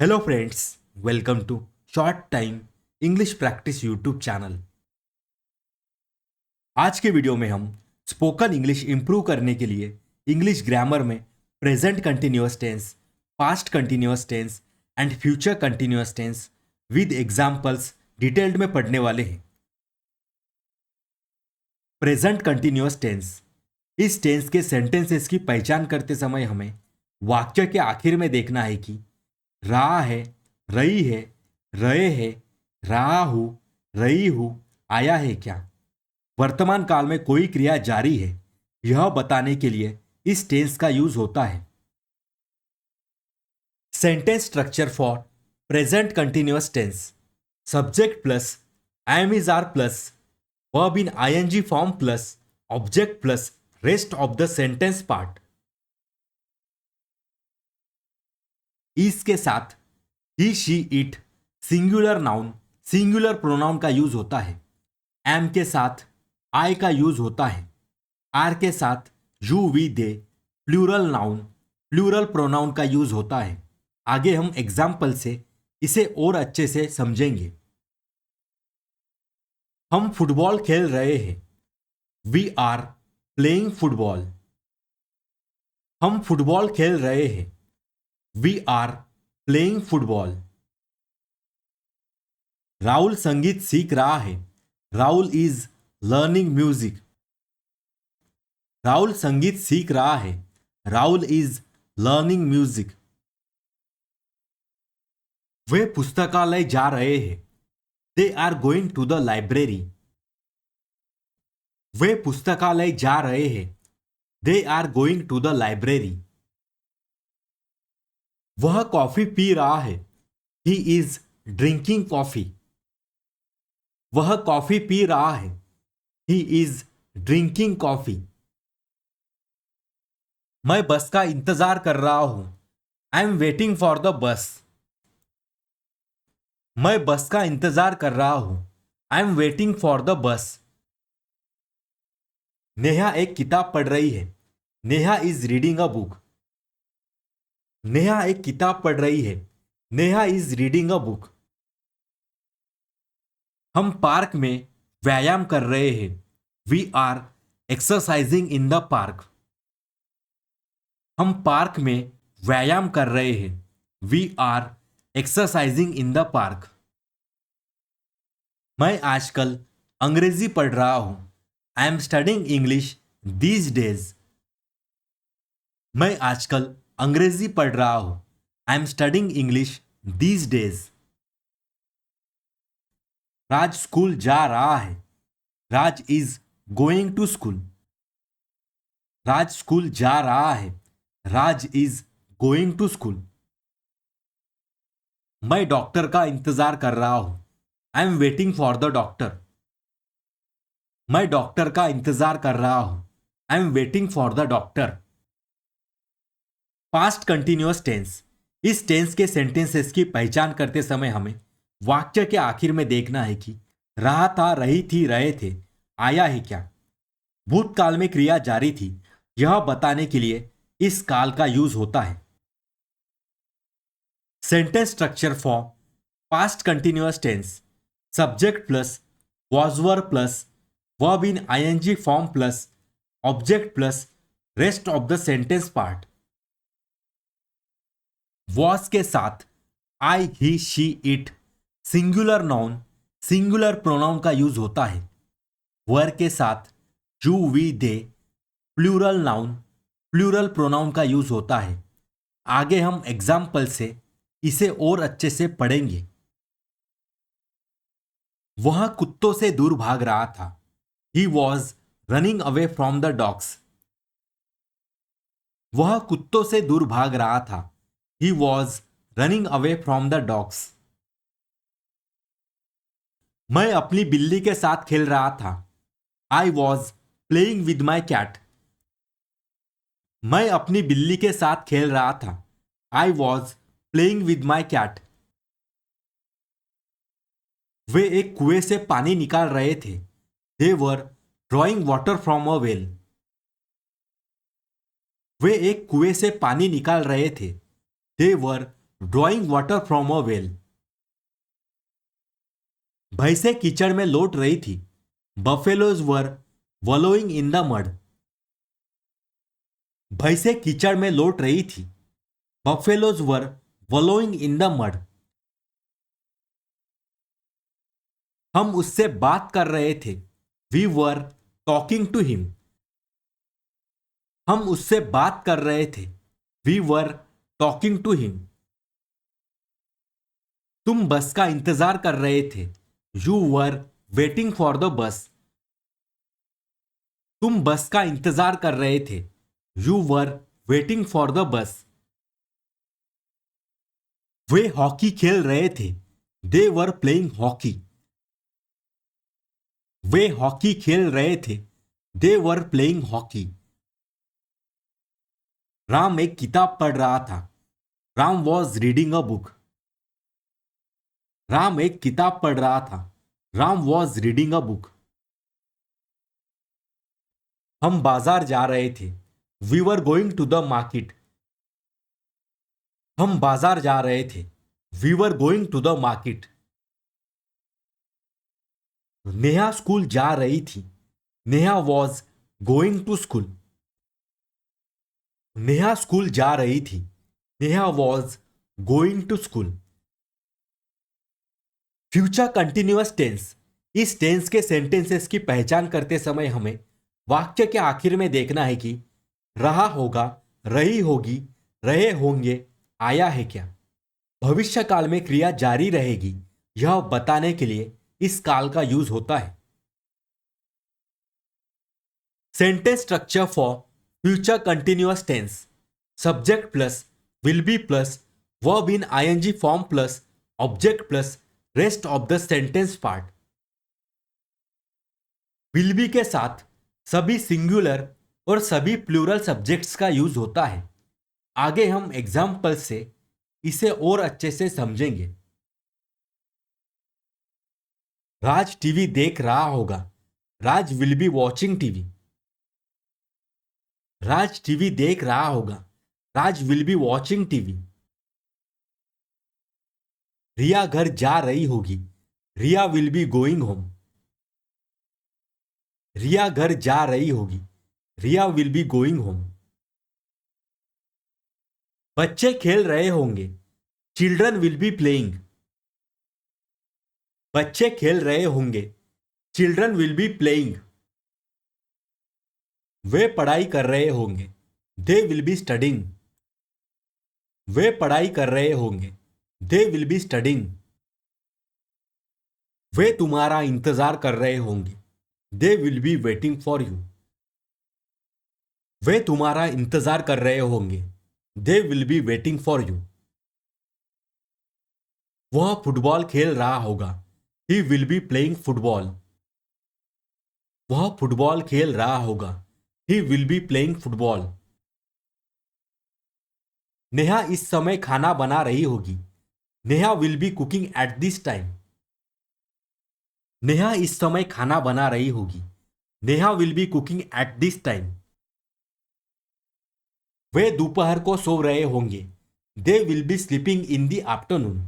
Hello friends, welcome to short time English practice YouTube channel. आज के video में हम स्पोकन इंग्लिश इंप्रूव करने के लिए इंग्लिश ग्रामर में present continuous tense, past continuous tense and future continuous tense with examples detailed में पढ़ने वाले हैं। प्रेजेंट कंटिन्यूअस टेंस, इस टेंस के सेंटेंसेस की पहचान करते समय हमें वाक्य के आखिर में देखना है कि रहा है, रही है, रहे है, रहा हूं, रही हूं, आया है क्या। वर्तमान काल में कोई क्रिया जारी है, यह बताने के लिए इस टेंस का यूज होता है। Sentence structure for present continuous tense: subject plus am is are plus verb in ING form plus object plus rest of the sentence part. इस के साथ ही, she, it, singular noun, singular pronoun का use होता है। M के साथ आई का यूज होता है। आर के साथ you, we, they, plural noun, plural pronoun का यूज होता है। आगे हम एग्जाम्पल से इसे और अच्छे से समझेंगे। हम फुटबॉल खेल रहे हैं, वी आर प्लेइंग फुटबॉल। हम फुटबॉल खेल रहे हैं, we are playing football. Rahul संगीत सीख रहा है, Rahul is learning music. Rahul संगीत सीख रहा है, राहुल इज लर्निंग म्यूजिक। वे पुस्तकालय जा रहे हैं, they are going to the library. वे पुस्तकालय जा रहे हैं, they are going to the library. वह कॉफी पी रहा है, ही इज ड्रिंकिंग कॉफी। वह कॉफी पी रहा है, ही इज ड्रिंकिंग कॉफी। मैं बस का इंतजार कर रहा हूं, I am waiting for the bus. मैं बस का इंतजार कर रहा हूं, I am waiting for the bus. Neha एक किताब पढ़ रही है, Neha is reading a book. Neha एक किताब पढ़ रही है, Neha is reading a book. हम पार्क में व्यायाम कर रहे हैं, we are exercising in the park. हम पार्क में व्यायाम कर रहे हैं, we are exercising in the park. मैं आजकल अंग्रेजी पढ़ रहा हूं, I am studying English these days. मैं आजकल अंग्रेजी पढ़ रहा हूं, I am studying English these days. Raj school जा रहा है, Raj is going to school. Raj school जा रहा है, Raj is going to school. मैं डॉक्टर का इंतजार कर रहा हूं, I am waiting for the doctor. मैं डॉक्टर का इंतजार कर रहा हूं, I am waiting for the doctor. Past continuous tense, इस टेंस के सेंटेंसेस की पहचान करते समय हमें वाक्य के आखिर में देखना है कि रहा था, रही थी, रहे थे, आया है क्या। भूतकाल में क्रिया जारी थी, यह बताने के लिए इस काल का यूज होता है। Sentence structure for past continuous tense: subject plus was were plus verb in ing form plus object plus rest of the sentence part. was के साथ I, he, she, it, singular noun, singular pronoun का use होता है। Were के साथ you, we, they, plural noun, plural pronoun का use होता है। आगे हम एग्जाम्पल से इसे और अच्छे से पढ़ेंगे। वह कुत्तों से दूर भाग रहा था, he was running away from the dogs. वह कुत्तों से दूर भाग रहा था, he was running away from the dogs. मैं अपनी बिल्ली के साथ खेल रहा था, I was playing with my cat. मैं अपनी बिल्ली के साथ खेल रहा था, I was playing with my cat. वे एक कुएं से पानी निकाल रहे थे, they were drawing water from a well. वे एक कुएं से पानी निकाल रहे थे, they were drawing water from a well. भैंसें कीचड़ में लौट रही थी। Buffaloes were wallowing in the mud. भैंसें कीचड़ में लौट रही थी। Buffaloes were wallowing in the mud. हम उससे बात कर रहे थे। We were talking to him. हम उससे बात कर रहे थे। We were talking to him. तुम बस का इंतजार कर रहे थे। You were waiting for the bus. तुम बस का इंतजार कर रहे थे। You were waiting for the bus. वे हॉकी खेल रहे थे। They were playing hockey. वे हॉकी खेल रहे थे। They were playing hockey. Ram एक किताब पढ़ रहा था। Ram was reading a book. Ram एक किताब पढ़ रहा था। Ram was reading a book. हम बाजार जा रहे थे। We were going to the market. हम बाजार जा रहे थे। We were going to the market. Neha school जा रही थी। Neha was going to school. Neha school जा रही थी। Neha was going to school. Future continuous tense. इस टेंस के सेंटेंसेस की पहचान करते समय हमें वाक्य के आखिर में देखना है कि रहा होगा, रही होगी, रहे होंगे, आया है क्या। भविष्य काल में क्रिया जारी रहेगी, यह बताने के लिए इस काल का यूज होता है। Sentence structure for future continuous tense. Subject plus will be plus verb in ING form plus object plus rest of the sentence part. Will be के साथ सभी सिंगुलर और सभी प्लूरल सब्जेक्ट्स का यूज होता है। आगे हम एग्जाम्पल से इसे और अच्छे से समझेंगे। राज टीवी देख रहा होगा। Raj will be watching TV. Raj TV देख रहा होगा। Raj will be watching TV. Riya घर जा रही होगी। Riya will be going home. Riya घर जा रही होगी। Riya will be going home. बच्चे खेल रहे होंगे। Children will be playing. बच्चे खेल रहे होंगे। Children will be playing. वे पढ़ाई कर रहे होंगे। They will be studying. वे पढ़ाई कर रहे होंगे। They will be studying. वे तुम्हारा इंतजार कर रहे होंगे। They will be waiting for you. वे तुम्हारा इंतजार कर रहे होंगे। They will be waiting for you. वह फुटबॉल खेल रहा होगा। He will be playing football. वह फुटबॉल खेल रहा होगा। He will be playing football. Neha इस समय खाना बना रही होगी। Neha will be cooking at this time. Neha इस समय खाना बना रही होगी। Neha will be cooking at this time. वे दोपहर को सो रहे होंगे। They will be sleeping in the afternoon.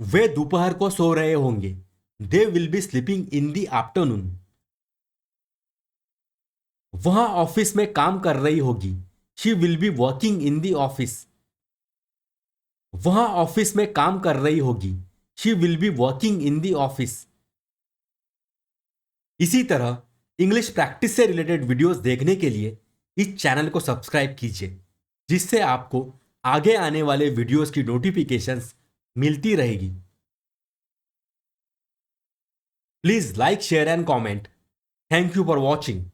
वे दोपहर को सो रहे होंगे। They will be sleeping in the afternoon. वह ऑफिस में काम कर रही होगी। She will be working in the office. वह ऑफिस में काम कर रही होगी। She will be working in the office. इसी तरह इंग्लिश प्रैक्टिस से रिलेटेड वीडियोस देखने के लिए इस चैनल को सब्सक्राइब कीजिए, जिससे आपको आगे आने वाले वीडियोस की नोटिफिकेशंस मिलती रहेगी। Please like, share and comment. Thank you for watching.